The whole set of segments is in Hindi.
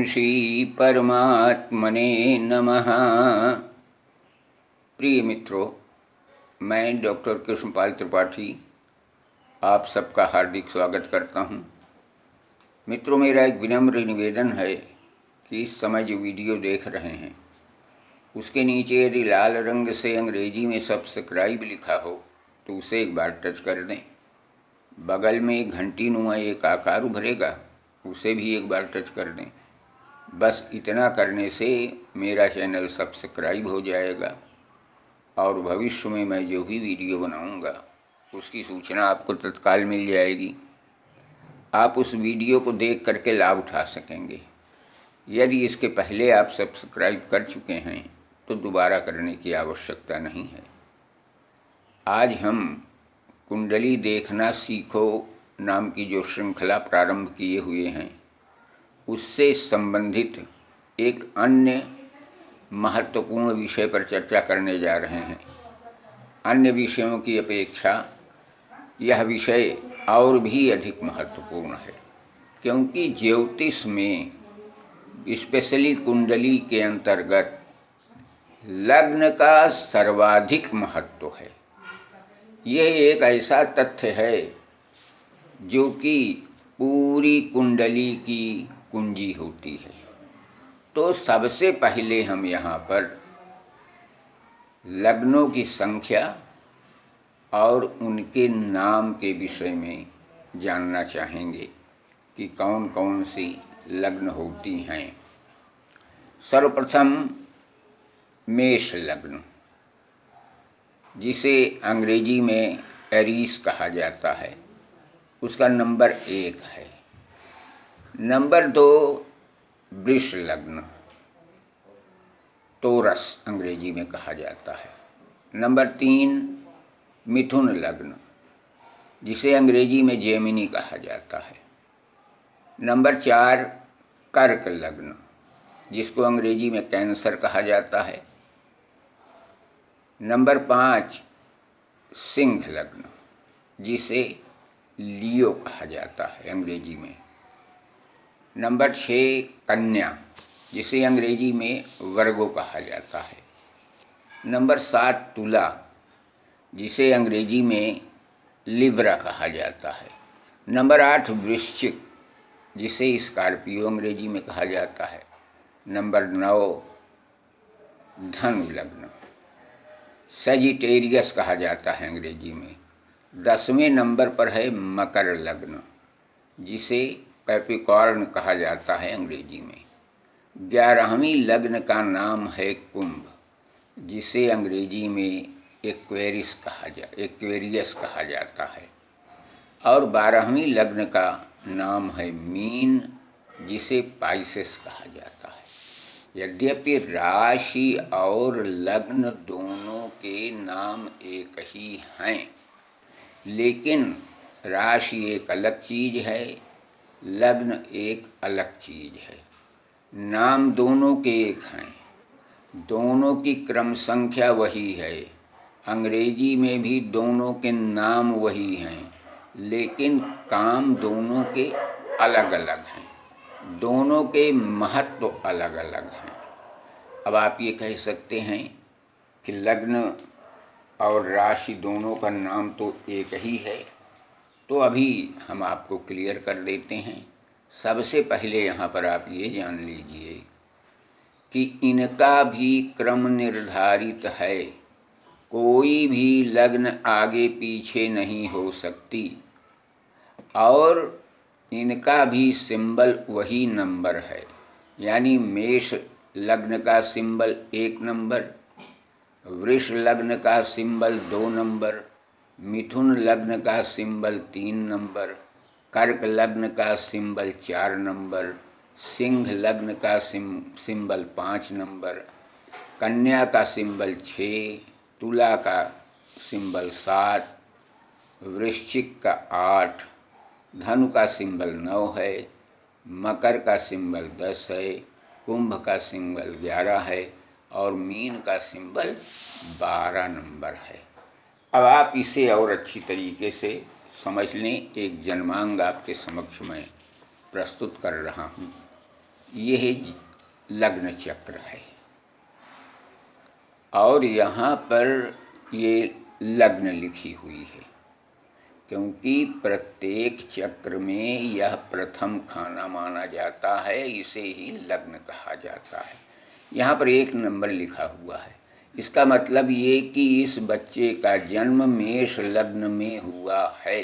श्री परमात्मने नमः। प्रिय मित्रों, मैं डॉक्टर कृष्णपाल त्रिपाठी आप सबका हार्दिक स्वागत करता हूं। मित्रों, मेरा एक विनम्र निवेदन है कि इस समय जो वीडियो देख रहे हैं उसके नीचे यदि लाल रंग से अंग्रेजी में सब्सक्राइब लिखा हो तो उसे एक बार टच कर दें। बगल में एक घंटी नुमा एक आकार उभरेगा, उसे भी एक बार टच कर दें। बस इतना करने से मेरा चैनल सब्सक्राइब हो जाएगा और भविष्य में मैं जो भी वीडियो बनाऊंगा उसकी सूचना आपको तत्काल मिल जाएगी। आप उस वीडियो को देख करके लाभ उठा सकेंगे। यदि इसके पहले आप सब्सक्राइब कर चुके हैं तो दोबारा करने की आवश्यकता नहीं है। आज हम कुंडली देखना सीखो नाम की जो श्रृंखला प्रारंभ किए हुए हैं उससे संबंधित एक अन्य महत्वपूर्ण विषय पर चर्चा करने जा रहे हैं। अन्य विषयों की अपेक्षा यह विषय और भी अधिक महत्वपूर्ण है, क्योंकि ज्योतिष में स्पेशली कुंडली के अंतर्गत लग्न का सर्वाधिक महत्व है। यह एक ऐसा तथ्य है जो कि पूरी कुंडली की कुंजी होती है। तो सबसे पहले हम यहाँ पर लग्नों की संख्या और उनके नाम के विषय में जानना चाहेंगे कि कौन कौन सी लग्न होती हैं। सर्वप्रथम मेष लग्न, जिसे अंग्रेजी में एरीज कहा जाता है, उसका नंबर 1 है। नंबर 2 वृष लग्न, टोरस अंग्रेजी में कहा जाता है। नंबर 3 मिथुन लग्न, जिसे अंग्रेजी में जेमिनी कहा जाता है। नंबर 4 कर्क लग्न, जिसको अंग्रेजी में कैंसर कहा जाता है। नंबर 5 सिंह लग्न, जिसे लियो कहा जाता है अंग्रेजी में। नंबर 6 कन्या, जिसे अंग्रेजी में वर्गो कहा जाता है। नंबर 7 तुला, जिसे अंग्रेजी में लिब्रा कहा जाता है। नंबर 8 वृश्चिक, जिसे स्कॉर्पियो अंग्रेजी में कहा जाता है। नंबर 9 धनु लग्न, सजिटेरियस कहा जाता है अंग्रेजी में। 10वें नंबर पर है मकर लग्न, जिसे कैप्रिकॉर्न कहा जाता है अंग्रेजी में। 11वीं लग्न का नाम है कुंभ, जिसे अंग्रेजी में एक्वेरियस कहा जाता है। और 12वीं लग्न का नाम है मीन, जिसे पाइसेस कहा जाता है। यद्यपि राशि और लग्न दोनों के नाम एक ही हैं, लेकिन राशि एक अलग चीज़ है, लग्न एक अलग चीज़ है। नाम दोनों के एक हैं, दोनों की क्रम संख्या वही है। अंग्रेजी में भी दोनों के नाम वही हैं, लेकिन काम दोनों के अलग अलग हैं, दोनों के महत्व अलग अलग हैं। अब आप ये कह सकते हैं कि लग्न और राशि दोनों का नाम तो एक ही है। तो अभी हम आपको क्लियर कर देते हैं। सबसे पहले यहाँ पर आप ये जान लीजिए कि इनका भी क्रम निर्धारित है। कोई भी लग्न आगे पीछे नहीं हो सकती और इनका भी सिंबल वही नंबर है। यानी मेष लग्न का सिंबल 1 नंबर, वृष लग्न का सिंबल 2 नंबर, मिथुन लग्न का सिंबल 3 नंबर, कर्क लग्न का सिंबल 4 नंबर, सिंह लग्न का सिंबल 5 नंबर, कन्या का सिंबल 6, तुला का सिंबल 7, वृश्चिक का 8, धनु का सिंबल 9 है, मकर का सिंबल 10 है, कुंभ का सिंबल 11 है और मीन का सिंबल 12 नंबर है। अब आप इसे और अच्छी तरीके से समझ लें। एक जन्मांग आपके समक्ष में प्रस्तुत कर रहा हूँ। यह लग्न चक्र है और यहाँ पर ये लग्न लिखी हुई है, क्योंकि प्रत्येक चक्र में यह प्रथम खाना माना जाता है, इसे ही लग्न कहा जाता है। यहाँ पर 1 नंबर लिखा हुआ है, इसका मतलब ये कि इस बच्चे का जन्म मेष लग्न में हुआ है।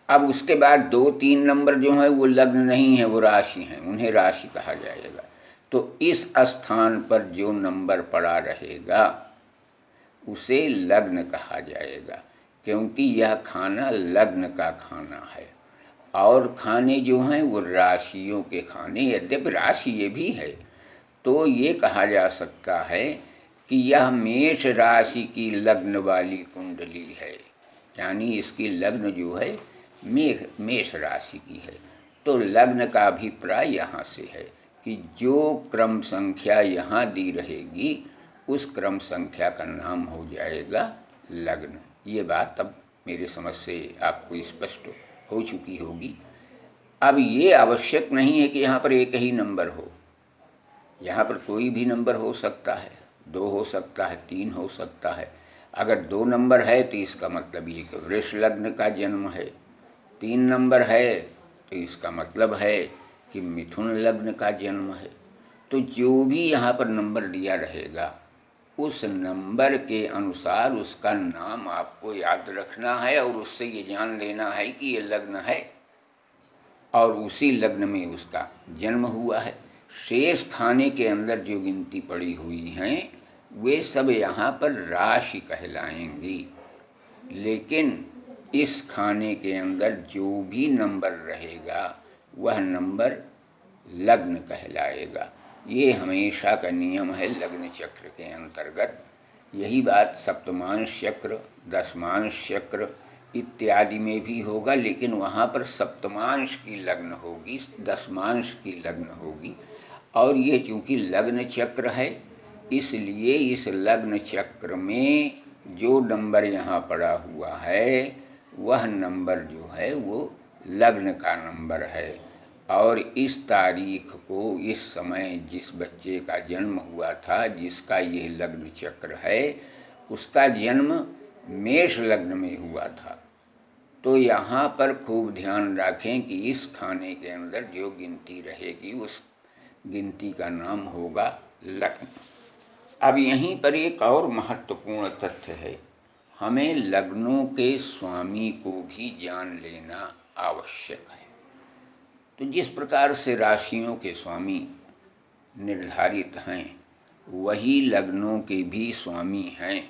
अब उसके बाद 2-3 नंबर जो हैं वो लग्न नहीं है, वो राशि हैं, उन्हें राशि कहा जाएगा। तो इस स्थान पर जो नंबर पड़ा रहेगा उसे लग्न कहा जाएगा, क्योंकि यह खाना लग्न का खाना है। और खाने जो हैं वो राशियों के खाने, यद्यपि राशि ये भी है, तो ये कहा जा सकता है कि यह मेष राशि की लग्न वाली कुंडली है, यानी इसकी लग्न जो है मेष राशि की है। तो लग्न का अभिप्राय यहाँ से है कि जो क्रम संख्या यहाँ दी रहेगी उस क्रम संख्या का नाम हो जाएगा लग्न। ये बात अब मेरे समझ से आपको स्पष्ट हो चुकी होगी। अब ये आवश्यक नहीं है कि यहाँ पर एक ही नंबर हो, यहाँ पर कोई भी नंबर हो सकता है, 2 हो सकता है, 3 हो सकता है। अगर 2 नंबर है तो इसका मतलब ये कि वृष लग्न का जन्म है, 3 नंबर है तो इसका मतलब है कि मिथुन लग्न का जन्म है। तो जो भी यहाँ पर नंबर दिया रहेगा उस नंबर के अनुसार उसका नाम आपको याद रखना है और उससे ये जान लेना है कि ये लग्न है और उसी लग्न में उसका जन्म हुआ है। शेष खाने के अंदर जो गिनती पड़ी हुई हैं वे सब यहाँ पर राशि कहलाएंगी, लेकिन इस खाने के अंदर जो भी नंबर रहेगा वह नंबर लग्न कहलाएगा। ये हमेशा का नियम है लग्न चक्र के अंतर्गत। यही बात सप्तमांश चक्र, दशमांश चक्र इत्यादि में भी होगा, लेकिन वहाँ पर सप्तमांश की लग्न होगी, दशमांश की लग्न होगी। और ये चूँकि लग्न चक्र है इसलिए इस लग्न चक्र में जो नंबर यहाँ पड़ा हुआ है वह नंबर जो है वो लग्न का नंबर है। और इस तारीख को, इस समय जिस बच्चे का जन्म हुआ था, जिसका ये लग्न चक्र है, उसका जन्म मेष लग्न में हुआ था। तो यहाँ पर खूब ध्यान रखें कि इस खाने के अंदर जो गिनती रहेगी उस गिनती का नाम होगा लग्न। अब यहीं पर एक और महत्वपूर्ण तथ्य है, हमें लग्नों के स्वामी को भी जान लेना आवश्यक है। तो जिस प्रकार से राशियों के स्वामी निर्धारित हैं वही लग्नों के भी स्वामी हैं।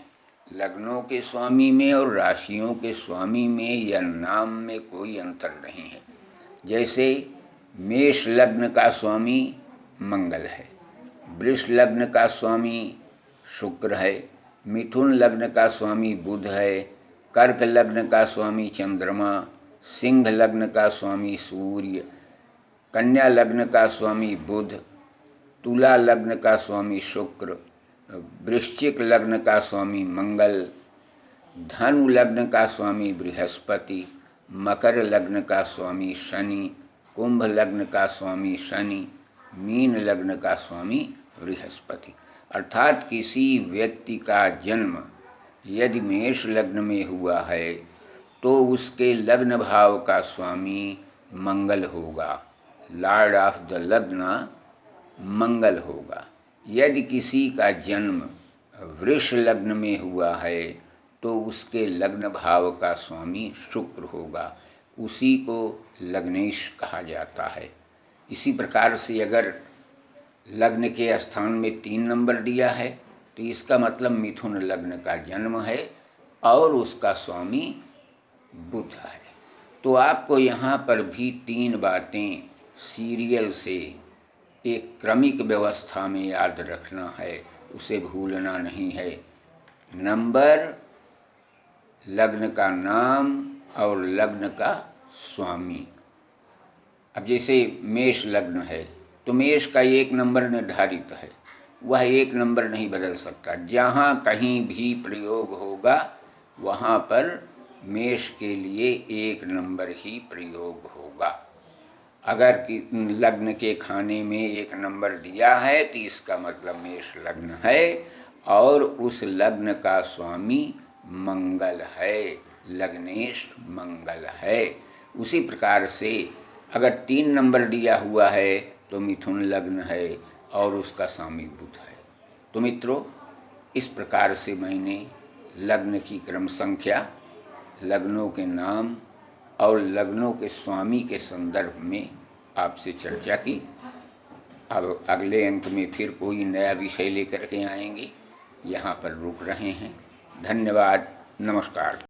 लग्नों के स्वामी में और राशियों के स्वामी में या नाम में कोई अंतर नहीं है। जैसे मेष लग्न का स्वामी मंगल है, वृष लग्न का स्वामी शुक्र है, मिथुन लग्न का स्वामी बुध है, कर्क लग्न का स्वामी चंद्रमा, सिंह लग्न का स्वामी सूर्य, कन्या लग्न का स्वामी बुध, तुला लग्न का स्वामी शुक्र, वृश्चिक लग्न का स्वामी मंगल, धनु लग्न का स्वामी बृहस्पति, मकर लग्न का स्वामी शनि, कुंभ लग्न का स्वामी शनि, मीन लग्न का स्वामी बृहस्पति। अर्थात किसी व्यक्ति का जन्म यदि मेष लग्न में हुआ है तो उसके लग्न भाव का स्वामी मंगल होगा, लॉर्ड ऑफ द लग्न मंगल होगा। यदि किसी का जन्म वृष लग्न में हुआ है तो उसके लग्न भाव का स्वामी शुक्र होगा, उसी को लग्नेश कहा जाता है। इसी प्रकार से अगर लग्न के स्थान में 3 नंबर दिया है तो इसका मतलब मिथुन लग्न का जन्म है और उसका स्वामी बुध है। तो आपको यहाँ पर भी 3 बातें सीरियल से एक क्रमिक व्यवस्था में याद रखना है, उसे भूलना नहीं है। नंबर, लग्न का नाम और लग्न का स्वामी। अब जैसे मेष लग्न है तो मेष का 1 नंबर निर्धारित है, वह 1 नंबर नहीं बदल सकता। जहाँ कहीं भी प्रयोग होगा वहाँ पर मेष के लिए 1 नंबर ही प्रयोग होगा। अगर कि लग्न के खाने में 1 नंबर दिया है तो इसका मतलब मेष लग्न है और उस लग्न का स्वामी मंगल है, लग्नेश मंगल है। उसी प्रकार से अगर 3 नंबर दिया हुआ है तो मिथुन लग्न है और उसका स्वामी बुध है। तो मित्रों, इस प्रकार से मैंने लग्न की क्रम संख्या, लग्नों के नाम और लग्नों के स्वामी के संदर्भ में आपसे चर्चा की। अब अगले अंक में फिर कोई नया विषय लेकर के आएंगे। यहाँ पर रुक रहे हैं। धन्यवाद, नमस्कार।